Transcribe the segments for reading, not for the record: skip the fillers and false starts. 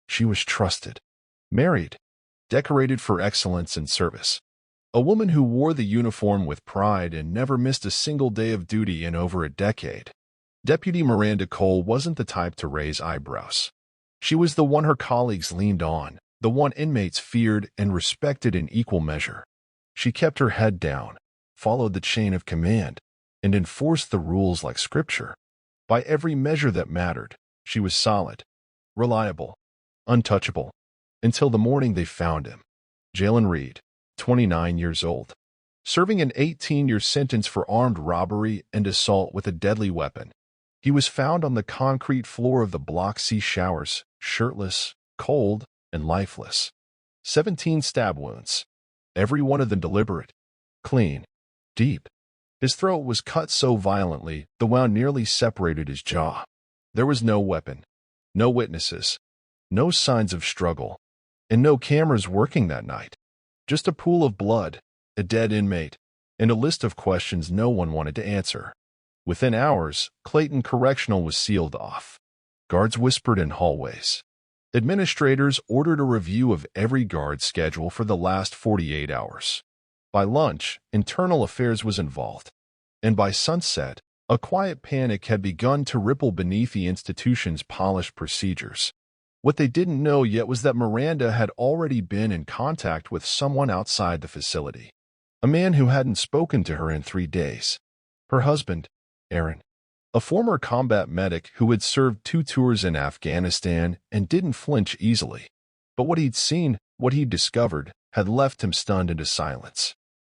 She was trusted, married, decorated for excellence and service. A woman who wore the uniform with pride and never missed a single day of duty in over a decade. Deputy Miranda Cole wasn't the type to raise eyebrows. She was the one her colleagues leaned on, the one inmates feared and respected in equal measure. She kept her head down, followed the chain of command, and enforced the rules like scripture. By every measure that mattered, she was solid, reliable, untouchable, until the morning they found him. Jalen Reed, 29 years old, serving an 18-year sentence for armed robbery and assault with a deadly weapon. He was found on the concrete floor of the Block C showers, shirtless, cold, and lifeless. 17 stab wounds, every one of them deliberate, clean, deep. His throat was cut so violently the wound nearly separated his jaw. There was no weapon, no witnesses, no signs of struggle, and no cameras working that night. Just a pool of blood, a dead inmate, and a list of questions no one wanted to answer. Within hours, Clayton Correctional was sealed off. Guards whispered in hallways. Administrators ordered a review of every guard's schedule for the last 48 hours. By lunch, internal affairs was involved. And by sunset, a quiet panic had begun to ripple beneath the institution's polished procedures. What they didn't know yet was that Miranda had already been in contact with someone outside the facility. A man who hadn't spoken to her in 3 days. Her husband, Aaron, a former combat medic who had served 2 tours in Afghanistan and didn't flinch easily. But what he'd seen, what he'd discovered, had left him stunned into silence.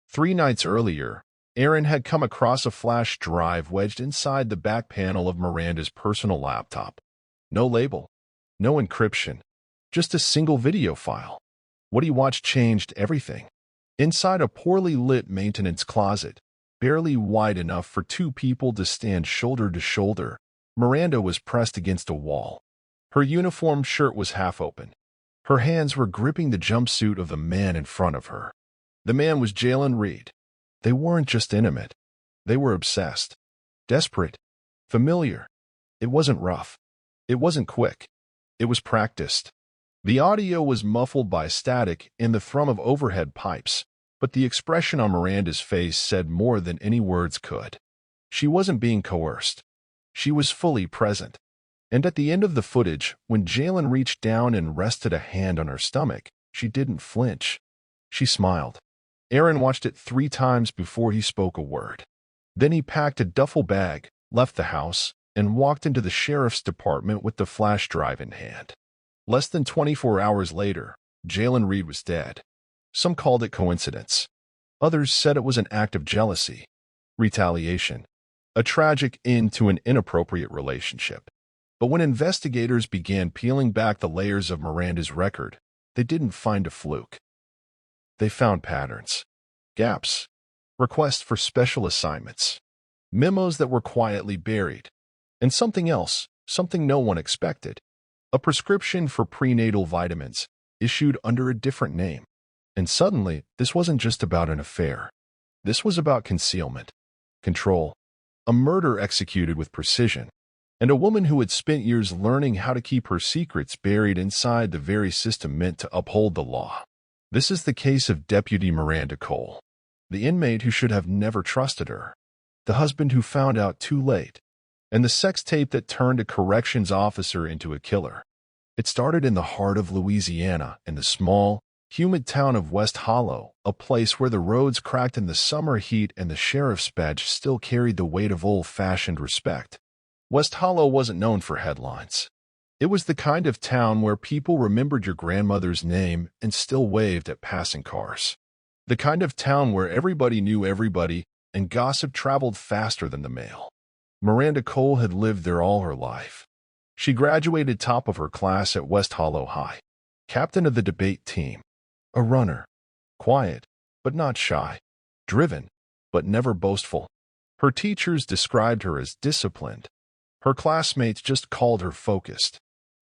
3 nights earlier, Aaron had come across a flash drive wedged inside the back panel of Miranda's personal laptop. No label, no encryption, just a single video file. What he watched changed everything. Inside a poorly lit maintenance closet, barely wide enough for 2 people to stand shoulder to shoulder, Miranda was pressed against a wall. Her uniform shirt was half open. Her hands were gripping the jumpsuit of the man in front of her. The man was Jalen Reed. They weren't just intimate. They were obsessed, desperate, familiar. It wasn't rough. It wasn't quick. It was practiced. The audio was muffled by static and the thrum of overhead pipes, but the expression on Miranda's face said more than any words could. She wasn't being coerced. She was fully present. And at the end of the footage, when Jalen reached down and rested a hand on her stomach, she didn't flinch. She smiled. Aaron watched it 3 times before he spoke a word. Then he packed a duffel bag, left the house, and walked into the sheriff's department with the flash drive in hand. Less than 24 hours later, Jalen Reed was dead. Some called it coincidence. Others said it was an act of jealousy, retaliation, a tragic end to an inappropriate relationship. But when investigators began peeling back the layers of Miranda's record, they didn't find a fluke. They found patterns, gaps, requests for special assignments, memos that were quietly buried, and something else, something no one expected, a prescription for prenatal vitamins issued under a different name. And suddenly, this wasn't just about an affair. This was about concealment, control, a murder executed with precision, and a woman who had spent years learning how to keep her secrets buried inside the very system meant to uphold the law. This is the case of Deputy Miranda Cole, the inmate who should have never trusted her, the husband who found out too late, and the sex tape that turned a corrections officer into a killer. It started in the heart of Louisiana, in the small, humid town of West Hollow, a place where the roads cracked in the summer heat and the sheriff's badge still carried the weight of old-fashioned respect. West Hollow wasn't known for headlines. It was the kind of town where people remembered your grandmother's name and still waved at passing cars. The kind of town where everybody knew everybody and gossip traveled faster than the mail. Miranda Cole had lived there all her life. She graduated top of her class at West Hollow High, captain of the debate team, a runner, quiet but not shy, driven but never boastful. Her teachers described her as disciplined. Her classmates just called her focused.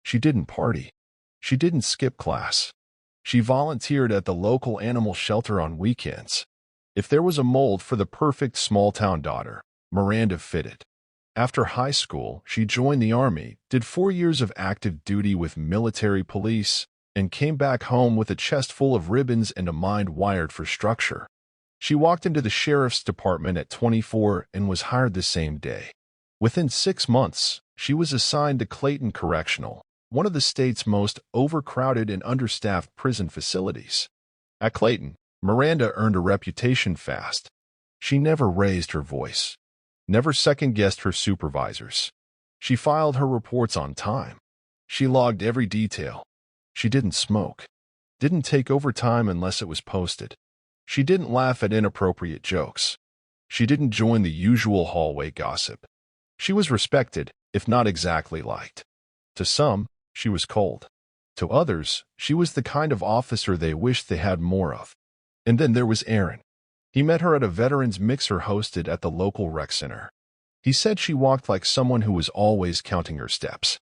She didn't party. She didn't skip class. She volunteered at the local animal shelter on weekends. If there was a mold for the perfect small-town daughter, Miranda fitted. After high school, she joined the Army, did 4 years of active duty with military police, and came back home with a chest full of ribbons and a mind wired for structure. She walked into the sheriff's department at 24 and was hired the same day. Within 6 months, she was assigned to Clayton Correctional, one of the state's most overcrowded and understaffed prison facilities. At Clayton, Miranda earned a reputation fast. She never raised her voice, never second-guessed her supervisors. She filed her reports on time. She logged every detail. She didn't smoke, didn't take overtime unless it was posted. She didn't laugh at inappropriate jokes. She didn't join the usual hallway gossip. She was respected, if not exactly liked. To some, she was cold. To others, she was the kind of officer they wished they had more of. And then there was Aaron. He met her at a veterans mixer hosted at the local rec center. He said she walked like someone who was always counting her steps.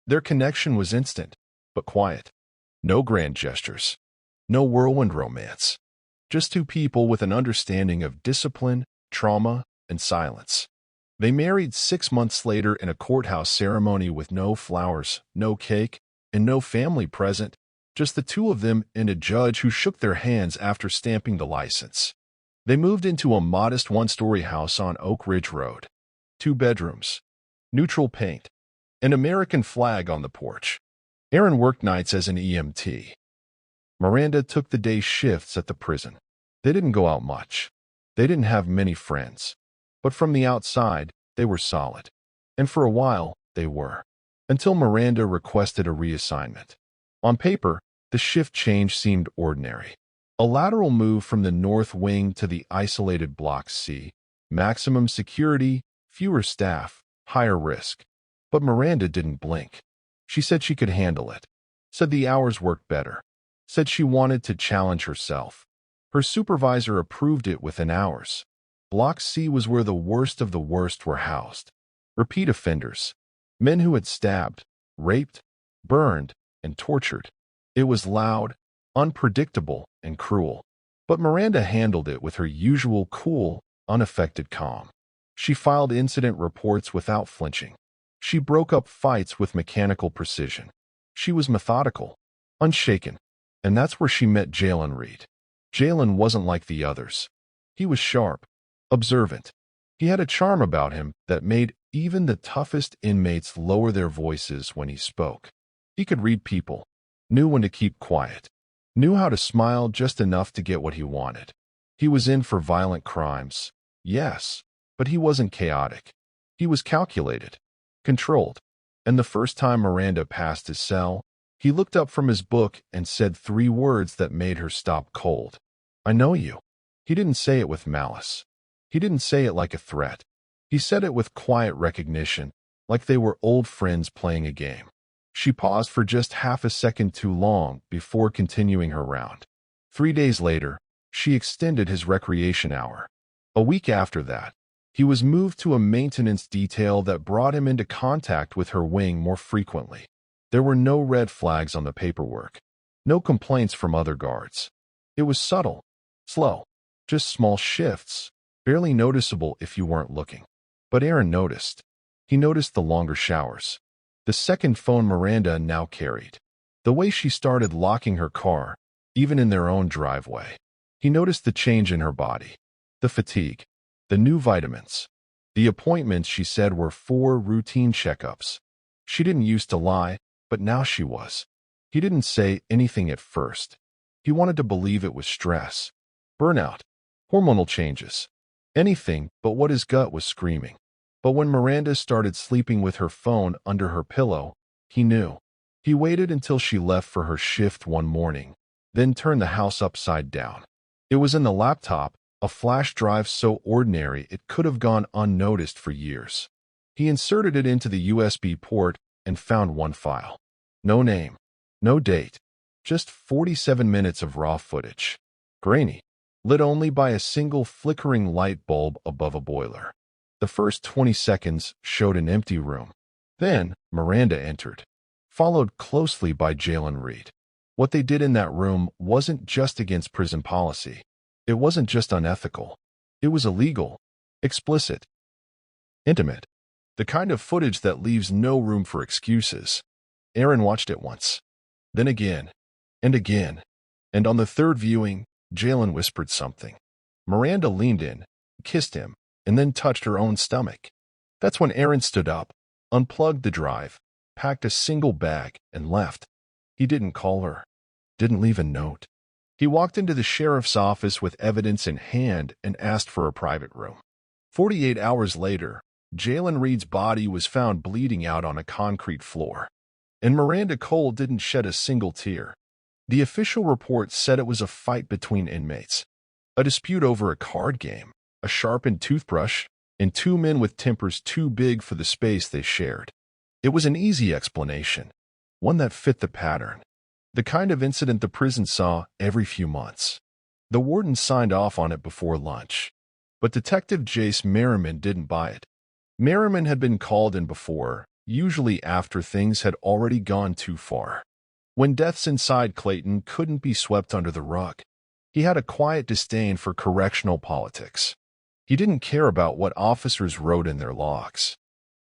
Their connection was instant, but quiet. No grand gestures. No whirlwind romance. Just two people with an understanding of discipline, trauma, and silence. They married 6 months later in a courthouse ceremony with no flowers, no cake, and no family present, just the two of them and a judge who shook their hands after stamping the license. They moved into a modest one-story house on Oak Ridge Road. 2 bedrooms, neutral paint, an American flag on the porch. Aaron worked nights as an EMT. Miranda took the day shifts at the prison. They didn't go out much. They didn't have many friends. But from the outside, they were solid. And for a while, they were. Until Miranda requested a reassignment. On paper, the shift change seemed ordinary. A lateral move from the North Wing to the isolated Block C. Maximum security, fewer staff, higher risk. But Miranda didn't blink. She said she could handle it. Said the hours worked better. Said she wanted to challenge herself. Her supervisor approved it within hours. Block C was where the worst of the worst were housed. Repeat offenders. Men who had stabbed, raped, burned, and tortured. It was loud, unpredictable, and cruel. But Miranda handled it with her usual cool, unaffected calm. She filed incident reports without flinching. She broke up fights with mechanical precision. She was methodical, unshaken. And that's where she met Jalen Reed. Jalen wasn't like the others. He was sharp, observant. He had a charm about him that made even the toughest inmates lower their voices when he spoke. He could read people, knew when to keep quiet, knew how to smile just enough to get what he wanted. He was in for violent crimes, yes, but he wasn't chaotic. He was calculated, controlled. And the first time Miranda passed his cell, he looked up from his book and said 3 words that made her stop cold. "I know you." He didn't say it with malice. He didn't say it like a threat. He said it with quiet recognition, like they were old friends playing a game. She paused for just half a second too long before continuing her round. 3 days later, she extended his recreation hour. A week after that, he was moved to a maintenance detail that brought him into contact with her wing more frequently. There were no red flags on the paperwork, no complaints from other guards. It was subtle, slow, just small shifts, barely noticeable if you weren't looking. But Aaron noticed. He noticed the longer showers, the second phone Miranda now carried, the way she started locking her car, even in their own driveway. He noticed the change in her body, the fatigue, the new vitamins. The appointments, she said, were 4 routine checkups. She didn't used to lie, but now she was. He didn't say anything at first. He wanted to believe it was stress, burnout, hormonal changes, anything but what his gut was screaming. But when Miranda started sleeping with her phone under her pillow, he knew. He waited until she left for her shift one morning, then turned the house upside down. It was in the laptop, a flash drive so ordinary it could have gone unnoticed for years. He inserted it into the USB port and found one file. No name, no date, just 47 minutes of raw footage. Grainy, lit only by a single flickering light bulb above a boiler. The first 20 seconds showed an empty room. Then Miranda entered, followed closely by Jalen Reed. What they did in that room wasn't just against prison policy. It wasn't just unethical. It was illegal, explicit, intimate. The kind of footage that leaves no room for excuses. Aaron watched it once, then again, and on the third viewing, Jalen whispered something. Miranda leaned in, kissed him, and then touched her own stomach. That's when Aaron stood up, unplugged the drive, packed a single bag, and left. He didn't call her, didn't leave a note. He walked into the sheriff's office with evidence in hand and asked for a private room. 48 hours later, Jalen Reed's body was found bleeding out on a concrete floor. And Miranda Cole didn't shed a single tear. The official report said it was a fight between inmates, a dispute over a card game, a sharpened toothbrush, and two men with tempers too big for the space they shared. It was an easy explanation, one that fit the pattern, the kind of incident the prison saw every few months. The warden signed off on it before lunch, but Detective Jace Merriman didn't buy it. Merriman had been called in before, usually after things had already gone too far. When deaths inside Clayton couldn't be swept under the rug, he had a quiet disdain for correctional politics. He didn't care about what officers wrote in their logs.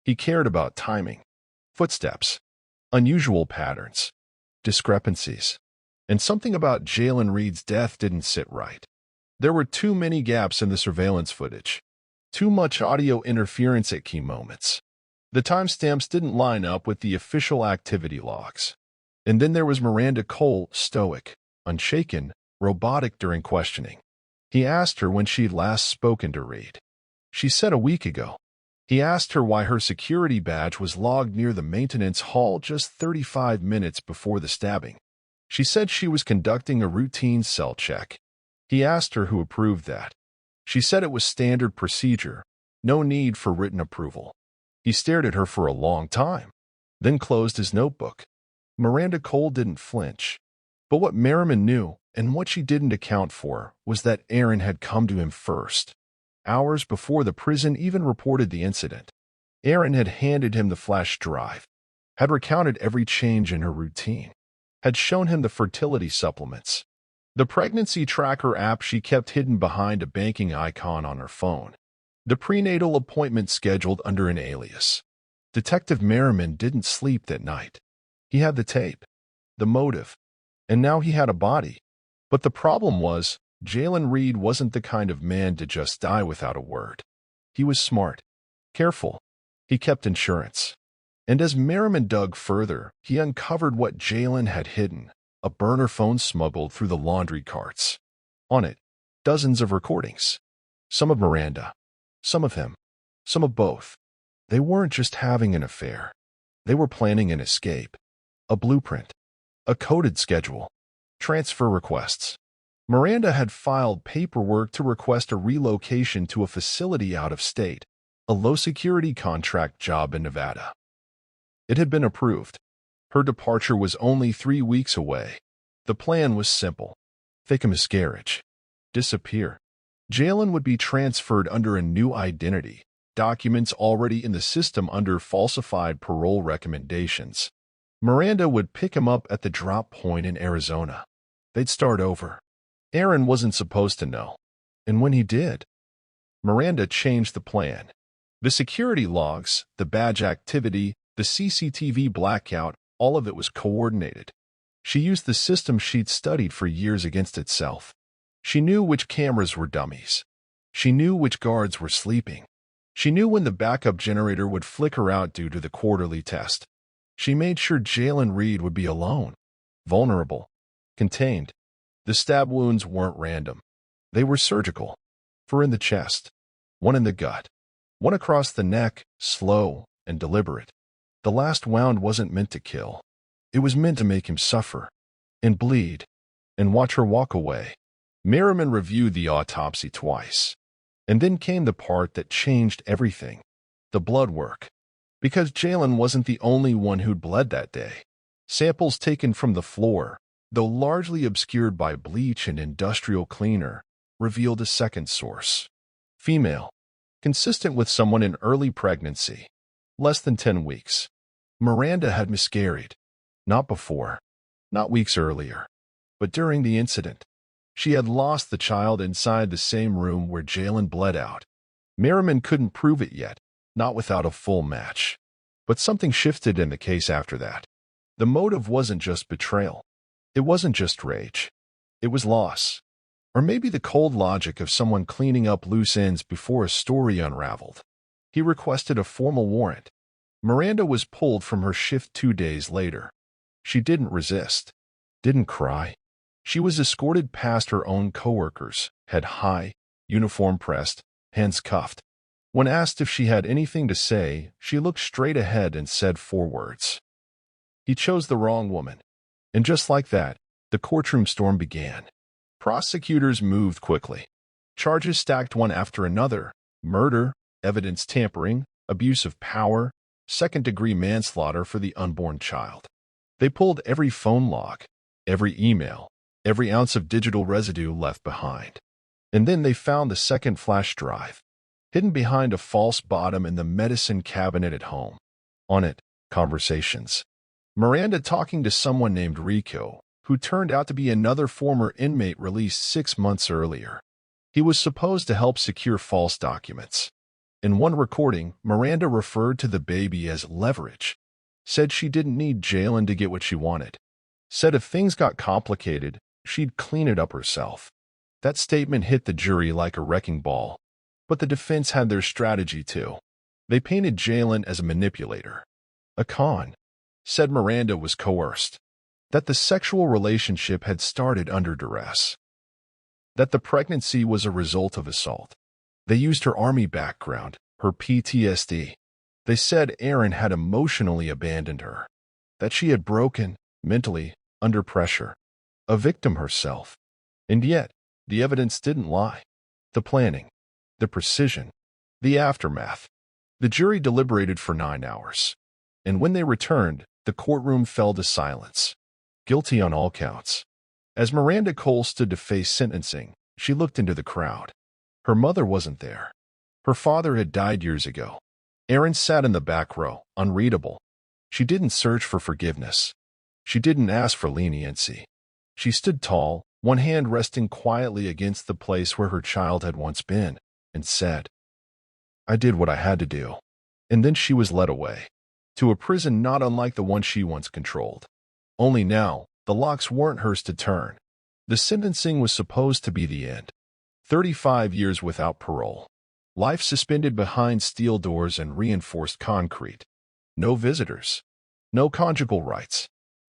He cared about timing, footsteps, unusual patterns, discrepancies. And something about Jalen Reed's death didn't sit right. There were too many gaps in the surveillance footage, too much audio interference at key moments. The timestamps didn't line up with the official activity logs. And then there was Miranda Cole, stoic, unshaken, robotic during questioning. He asked her when she'd last spoken to Reed. She said a week ago. He asked her why her security badge was logged near the maintenance hall just 35 minutes before the stabbing. She said she was conducting a routine cell check. He asked her who approved that. She said it was standard procedure, no need for written approval. He stared at her for a long time, then closed his notebook. Miranda Cole didn't flinch. But what Merriman knew, and what she didn't account for, was that Aaron had come to him first. Hours before the prison even reported the incident, Aaron had handed him the flash drive, had recounted every change in her routine, had shown him the fertility supplements, the pregnancy tracker app she kept hidden behind a banking icon on her phone, the prenatal appointment scheduled under an alias. Detective Merriman didn't sleep that night. He had the tape, the motive, and now he had a body. But the problem was, Jalen Reed wasn't the kind of man to just die without a word. He was smart, careful. He kept insurance. And as Merriman dug further, he uncovered what Jalen had hidden, a burner phone smuggled through the laundry carts. On it, dozens of recordings. Some of Miranda, some of him, some of both. They weren't just having an affair. They were planning an escape, a blueprint, a coded schedule, transfer requests. Miranda had filed paperwork to request a relocation to a facility out of state, a low-security contract job in Nevada. It had been approved. Her departure was only 3 weeks away. The plan was simple. Fake a miscarriage. Disappear. Jalen would be transferred under a new identity, documents already in the system under falsified parole recommendations. Miranda would pick him up at the drop point in Arizona. They'd start over. Aaron wasn't supposed to know. And when he did, Miranda changed the plan. The security logs, the badge activity, the CCTV blackout, all of it was coordinated. She used the system she'd studied for years against itself. She knew which cameras were dummies. She knew which guards were sleeping. She knew when the backup generator would flicker out due to the quarterly test. She made sure Jalen Reed would be alone, vulnerable, contained. The stab wounds weren't random. They were surgical. 4 in the chest, 1 in the gut, 1 across the neck, slow and deliberate. The last wound wasn't meant to kill. It was meant to make him suffer, and bleed, and watch her walk away. Merriman reviewed the autopsy twice. And then came the part that changed everything, the blood work. Because Jalen wasn't the only one who'd bled that day. Samples taken from the floor, though largely obscured by bleach and industrial cleaner, revealed a second source. Female, consistent with someone in early pregnancy, less than 10 weeks. Miranda had miscarried. Not before, not weeks earlier, but during the incident. She had lost the child inside the same room where Jalen bled out. Merriman couldn't prove it yet, not without a full match. But something shifted in the case after that. The motive wasn't just betrayal. It wasn't just rage. It was loss. Or maybe the cold logic of someone cleaning up loose ends before a story unraveled. He requested a formal warrant. Miranda was pulled from her shift 2 days later. She didn't resist, didn't cry. She was escorted past her own coworkers, head high, uniform pressed, hands cuffed. When asked if she had anything to say, she looked straight ahead and said 4 words. He chose the wrong woman. And just like that, the courtroom storm began. Prosecutors moved quickly. Charges stacked one after another: murder, evidence tampering, abuse of power, second-degree manslaughter for the unborn child. They pulled every phone log, every email, every ounce of digital residue left behind. And then they found the second flash drive, hidden behind a false bottom in the medicine cabinet at home. On it, conversations. Miranda talking to someone named Rico, who turned out to be another former inmate released 6 months earlier. He was supposed to help secure false documents. In one recording, Miranda referred to the baby as leverage, said she didn't need Jalen to get what she wanted, said if things got complicated, she'd clean it up herself. That statement hit the jury like a wrecking ball. But the defense had their strategy too. They painted Jalen as a manipulator, a con, said Miranda was coerced, that the sexual relationship had started under duress, that the pregnancy was a result of assault. They used her Army background, her PTSD. They said Aaron had emotionally abandoned her, that she had broken, mentally, under pressure, a victim herself. And yet, the evidence didn't lie. The planning, the precision, the aftermath. The jury deliberated for 9 hours. And when they returned, the courtroom fell to silence. Guilty on all counts. As Miranda Cole stood to face sentencing, she looked into the crowd. Her mother wasn't there. Her father had died years ago. Aaron sat in the back row, unreadable. She didn't search for forgiveness. She didn't ask for leniency. She stood tall, one hand resting quietly against the place where her child had once been, and said, "I did what I had to do." And then she was led away, to a prison not unlike the one she once controlled. Only now, the locks weren't hers to turn. The sentencing was supposed to be the end. 35 years without parole. Life suspended behind steel doors and reinforced concrete. No visitors. No conjugal rights.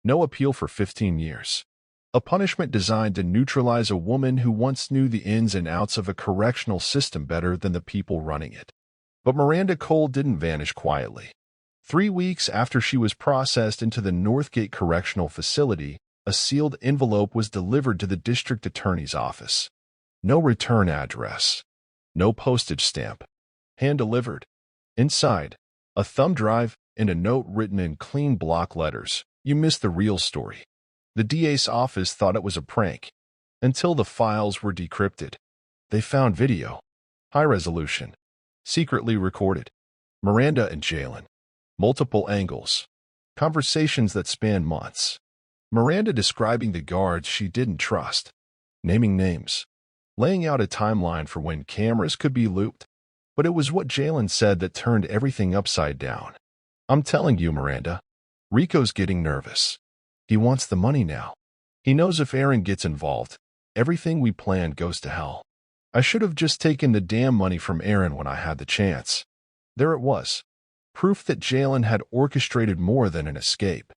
No appeal for 15 years. A punishment designed to neutralize a woman who once knew the ins and outs of a correctional system better than the people running it. But Miranda Cole didn't vanish quietly. 3 weeks after she was processed into the Northgate Correctional Facility, a sealed envelope was delivered to the district attorney's office. No return address. No postage stamp. Hand-delivered. Inside, a thumb drive and a note written in clean block letters. "You missed the real story." The DA's office thought it was a prank, until the files were decrypted. They found video. High resolution. Secretly recorded. Miranda and Jalen. Multiple angles. Conversations that spanned months. Miranda describing the guards she didn't trust. Naming names. Laying out a timeline for when cameras could be looped. But it was what Jalen said that turned everything upside down. "I'm telling you, Miranda, Rico's getting nervous. He wants the money now. He knows if Aaron gets involved, everything we planned goes to hell. I should have just taken the damn money from Aaron when I had the chance." There it was. Proof that Jalen had orchestrated more than an escape.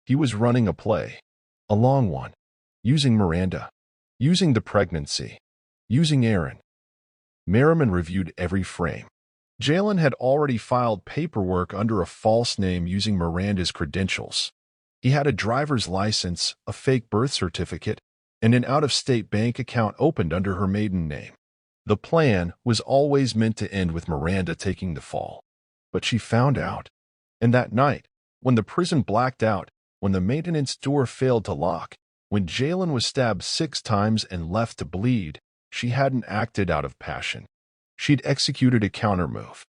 He was running a play. A long one. Using Miranda. Using the pregnancy. Using Aaron. Merriman reviewed every frame. Jalen had already filed paperwork under a false name using Miranda's credentials. He had a driver's license, a fake birth certificate, and an out-of-state bank account opened under her maiden name. The plan was always meant to end with Miranda taking the fall. But she found out. And that night, when the prison blacked out, when the maintenance door failed to lock, when Jalen was stabbed 6 times and left to bleed, she hadn't acted out of passion. She'd executed a countermove.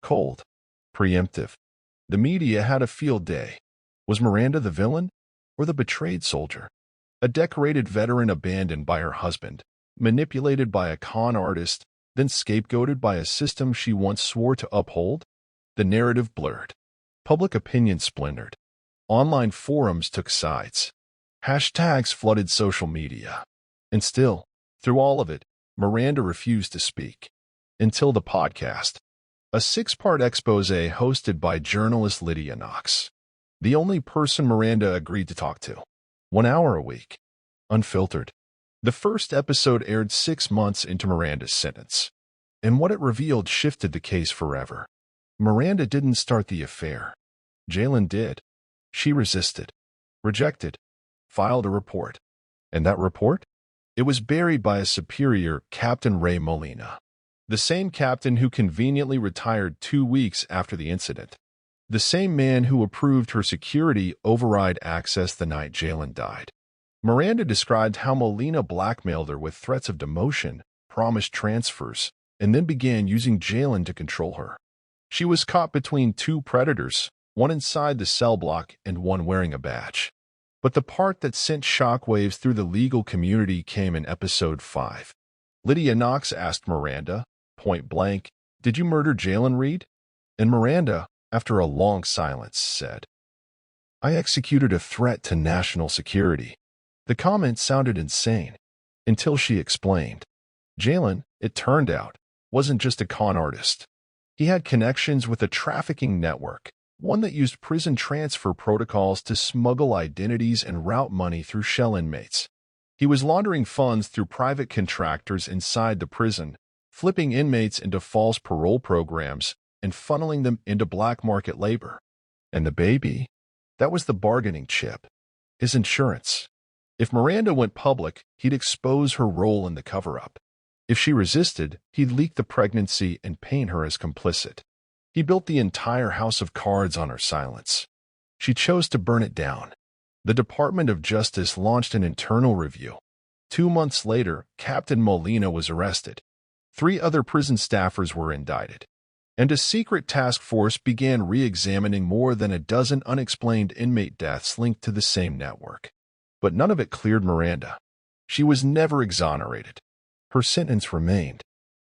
Cold. Preemptive. The media had a field day. Was Miranda the villain or the betrayed soldier? A decorated veteran abandoned by her husband, manipulated by a con artist, then scapegoated by a system she once swore to uphold? The narrative blurred. Public opinion splintered. Online forums took sides. Hashtags flooded social media. And still, through all of it, Miranda refused to speak. Until the podcast. A 6-part expose hosted by journalist Lydia Knox. The only person Miranda agreed to talk to. 1 hour a week. Unfiltered. The first episode aired 6 months into Miranda's sentence. And what it revealed shifted the case forever. Miranda didn't start the affair. Jalen did. She resisted. Rejected. Filed a report. And that report? It was buried by a superior, Captain Ray Molina. The same captain who conveniently retired 2 weeks after the incident. The same man who approved her security override access the night Jalen died. Miranda described how Molina blackmailed her with threats of demotion, promised transfers, and then began using Jalen to control her. She was caught between 2 predators, one inside the cell block and one wearing a badge. But the part that sent shockwaves through the legal community came in episode 5. Lydia Knox asked Miranda, point blank, "Did you murder Jalen Reed?" And Miranda, after a long silence, said, "I executed a threat to national security." The comment sounded insane, until she explained. Jalen, it turned out, wasn't just a con artist. He had connections with a trafficking network, one that used prison transfer protocols to smuggle identities and route money through shell inmates. He was laundering funds through private contractors inside the prison, flipping inmates into false parole programs, and funneling them into black market labor. And the baby? That was the bargaining chip. His insurance. If Miranda went public, he'd expose her role in the cover-up. If she resisted, he'd leak the pregnancy and paint her as complicit. He built the entire house of cards on her silence. She chose to burn it down. The Department of Justice launched an internal review. 2 months later, Captain Molina was arrested. 3 other prison staffers were indicted. And a secret task force began re-examining more than a dozen unexplained inmate deaths linked to the same network. But none of it cleared Miranda. She was never exonerated. Her sentence remained.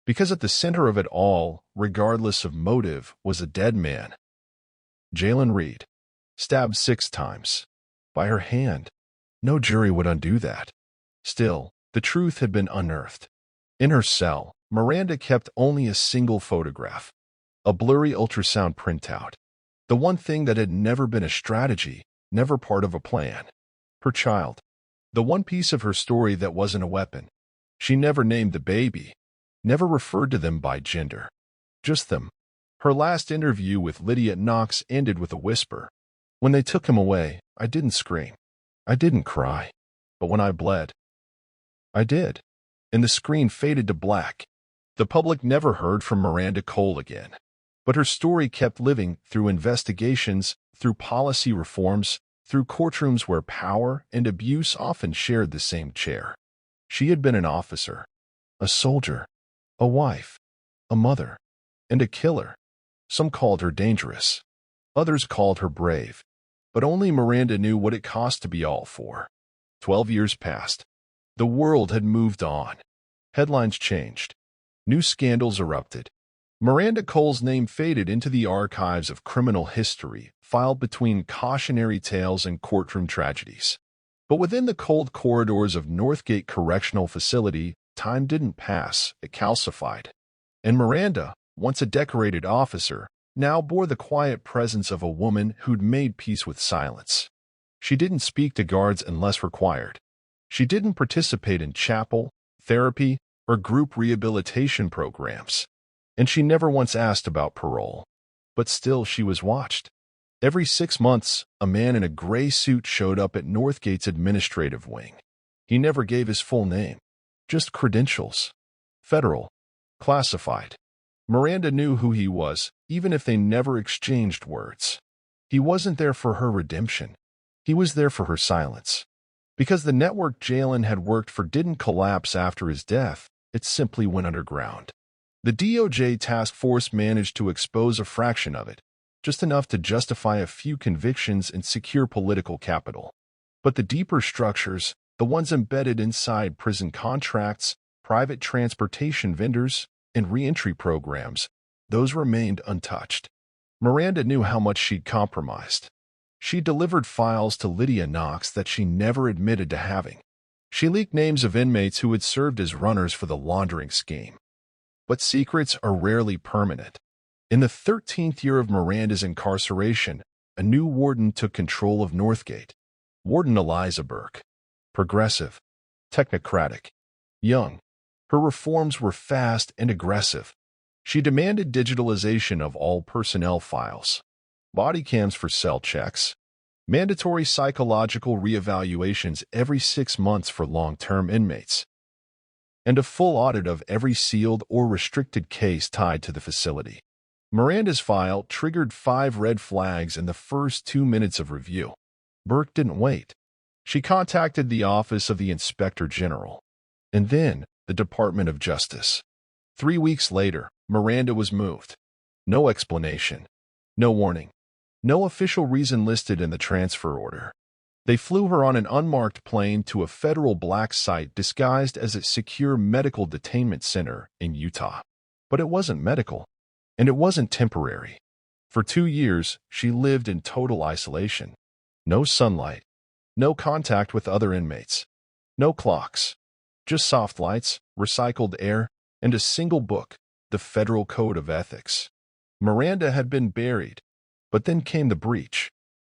Because at the center of it all, regardless of motive, was a dead man. Jalen Reed. Stabbed 6 times. By her hand. No jury would undo that. Still, the truth had been unearthed. In her cell, Miranda kept only a single photograph. A blurry ultrasound printout. The one thing that had never been a strategy, never part of a plan. Her child. The one piece of her story that wasn't a weapon. She never named the baby. Never referred to them by gender. Just them. Her last interview with Lydia Knox ended with a whisper. When they took him away, I didn't scream. I didn't cry. But when I bled, I did. And the screen faded to black. The public never heard from Miranda Cole again. But her story kept living through investigations, through policy reforms, through courtrooms where power and abuse often shared the same chair. She had been an officer, a soldier, a wife, a mother, and a killer. Some called her dangerous. Others called her brave. But only Miranda knew what it cost to be all 4. 12 years passed. The world had moved on. Headlines changed. New scandals erupted. Miranda Cole's name faded into the archives of criminal history, filed between cautionary tales and courtroom tragedies. But within the cold corridors of Northgate Correctional Facility, time didn't pass, it calcified. And Miranda, once a decorated officer, now bore the quiet presence of a woman who'd made peace with silence. She didn't speak to guards unless required. She didn't participate in chapel, therapy, or group rehabilitation programs. And she never once asked about parole. But still she was watched. Every 6 months, a man in a gray suit showed up at Northgate's administrative wing. He never gave his full name. Just credentials. Federal. Classified. Miranda knew who he was, even if they never exchanged words. He wasn't there for her redemption. He was there for her silence. Because the network Jalen had worked for didn't collapse after his death, it simply went underground. The DOJ task force managed to expose a fraction of it, just enough to justify a few convictions and secure political capital. But the deeper structures, the ones embedded inside prison contracts, private transportation vendors, and reentry programs, those remained untouched. Miranda knew how much she'd compromised. She delivered files to Lydia Knox that she never admitted to having. She leaked names of inmates who had served as runners for the laundering scheme. But secrets are rarely permanent. In the 13th year of Miranda's incarceration, a new warden took control of Northgate. Warden Eliza Burke. Progressive, technocratic, young. Her reforms were fast and aggressive. She demanded digitalization of all personnel files, body cams for cell checks, mandatory psychological reevaluations every 6 months for long-term inmates, and a full audit of every sealed or restricted case tied to the facility. Miranda's file triggered 5 red flags in the first 2 minutes of review. Burke didn't wait. She contacted the Office of the Inspector General, and then the Department of Justice. 3 weeks later, Miranda was moved. No explanation, no warning, no official reason listed in the transfer order. They flew her on an unmarked plane to a federal black site disguised as a secure medical detainment center in Utah. But it wasn't medical, and it wasn't temporary. For 2 years, she lived in total isolation. No sunlight, no contact with other inmates, no clocks, just soft lights, recycled air, and a single book, the Federal Code of Ethics. Miranda had been buried, but then came the breach.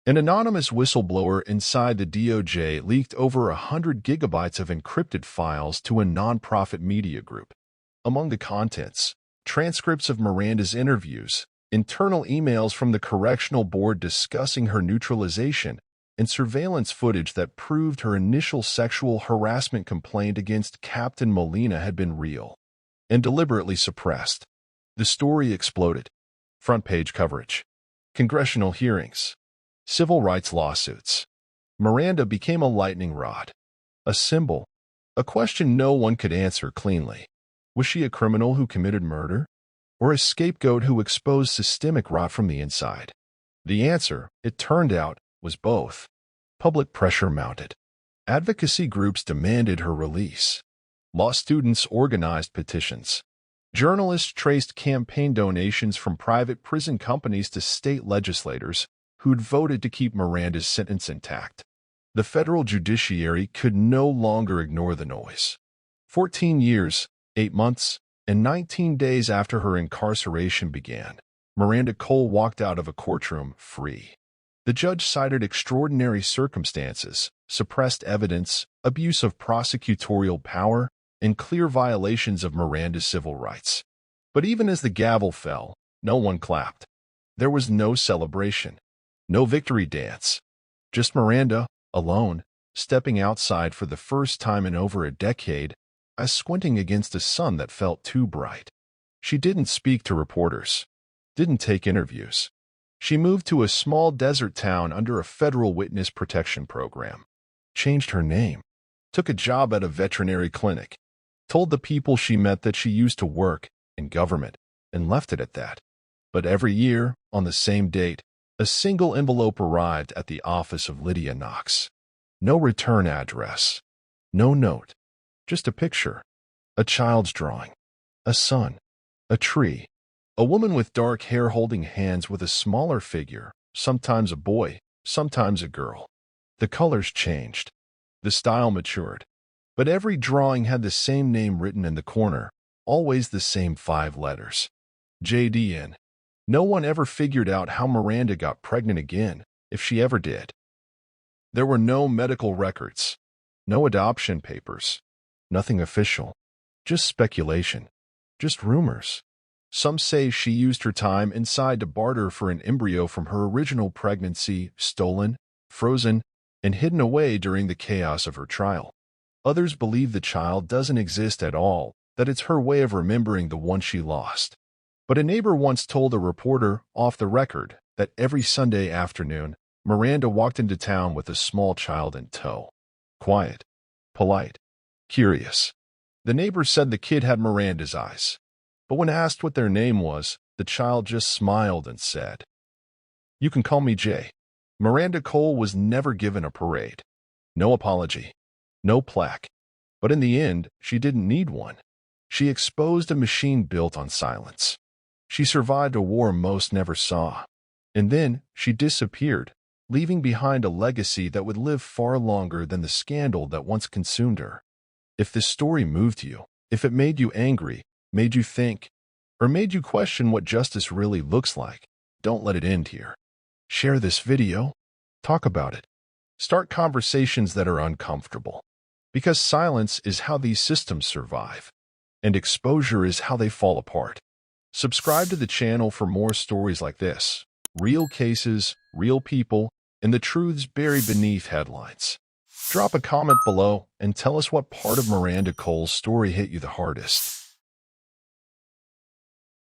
An anonymous whistleblower inside the DOJ leaked over 100 gigabytes of encrypted files to a nonprofit media group. Among the contents, transcripts of Miranda's interviews, internal emails from the correctional board discussing her neutralization, and surveillance footage that proved her initial sexual harassment complaint against Captain Molina had been real and deliberately suppressed. The story exploded. Front-page coverage, congressional hearings, civil rights lawsuits. Miranda became a lightning rod, a symbol, a question no one could answer cleanly. Was she a criminal who committed murder, or a scapegoat who exposed systemic rot from the inside? The answer, it turned out, was both. Public pressure mounted. Advocacy groups demanded her release. Law students organized petitions. Journalists traced campaign donations from private prison companies to state legislators who'd voted to keep Miranda's sentence intact. The federal judiciary could no longer ignore the noise. 14 years, 8 months, and 19 days after her incarceration began, Miranda Cole walked out of a courtroom free. The judge cited extraordinary circumstances, suppressed evidence, abuse of prosecutorial power, and clear violations of Miranda's civil rights. But even as the gavel fell, no one clapped. There was no celebration, no victory dance. Just Miranda, alone, stepping outside for the first time in over a decade, squinting against a sun that felt too bright. She didn't speak to reporters, didn't take interviews. She moved to a small desert town under a federal witness protection program, changed her name, took a job at a veterinary clinic, told the people she met that she used to work in government, and left it at that. But every year, on the same date, a single envelope arrived at the office of Lydia Knox. No return address, no note, just a picture, a child's drawing, a sun, a tree, a woman with dark hair holding hands with a smaller figure, sometimes a boy, sometimes a girl. The colors changed, the style matured, but every drawing had the same name written in the corner, always the same 5 letters. JDN. No one ever figured out how Miranda got pregnant again, if she ever did. There were no medical records, no adoption papers, nothing official, just speculation, just rumors. Some say she used her time inside to barter for an embryo from her original pregnancy, stolen, frozen, and hidden away during the chaos of her trial. Others believe the child doesn't exist at all, that it's her way of remembering the one she lost. But a neighbor once told a reporter, off the record, that every Sunday afternoon, Miranda walked into town with a small child in tow. Quiet, polite, curious. The neighbor said the kid had Miranda's eyes. But when asked what their name was, the child just smiled and said, "You can call me Jay." Miranda Cole was never given a parade. No apology. No plaque. But in the end, she didn't need one. She exposed a machine built on silence. She survived a war most never saw. And then she disappeared, leaving behind a legacy that would live far longer than the scandal that once consumed her. If this story moved you, if it made you angry, made you think, or made you question what justice really looks like, don't let it end here. Share this video. Talk about it. Start conversations that are uncomfortable. Because silence is how these systems survive, and exposure is how they fall apart. Subscribe to the channel for more stories like this. Real cases, real people, and the truths buried beneath headlines. Drop a comment below and tell us what part of Miranda Cole's story hit you the hardest.